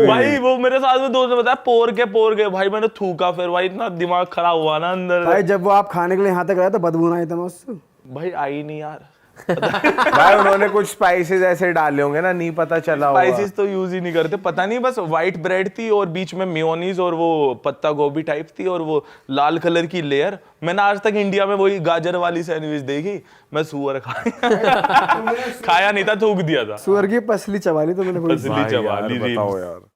भाई। वो मेरे साथ में दोस्त ने बताया पोर के भाई मैंने थूका, फिर भाई इतना दिमाग खराब हुआ ना अंदर। भाई जब वो आप खाने के लिए यहाँ तक आए तो बदबू ना आई था उससे? भाई आई नहीं यार, भाई उन्होंने कुछ स्पाइसेस ऐसे डाले होंगे ना, नहीं पता चला होगा। स्पाइसेस तो यूज ही नहीं करते, पता नहीं, बस व्हाइट ब्रेड थी और बीच में मेयोनीज और वो पत्ता गोभी टाइप थी और वो लाल कलर की लेयर। मैंने आज तक इंडिया में वही गाजर वाली सैंडविच देखी। मैं सुअर खाया नहीं था, थूक दिया था। सुअर की पसली चबा ली तो मैंने पसली चबा ली। बताओ यार।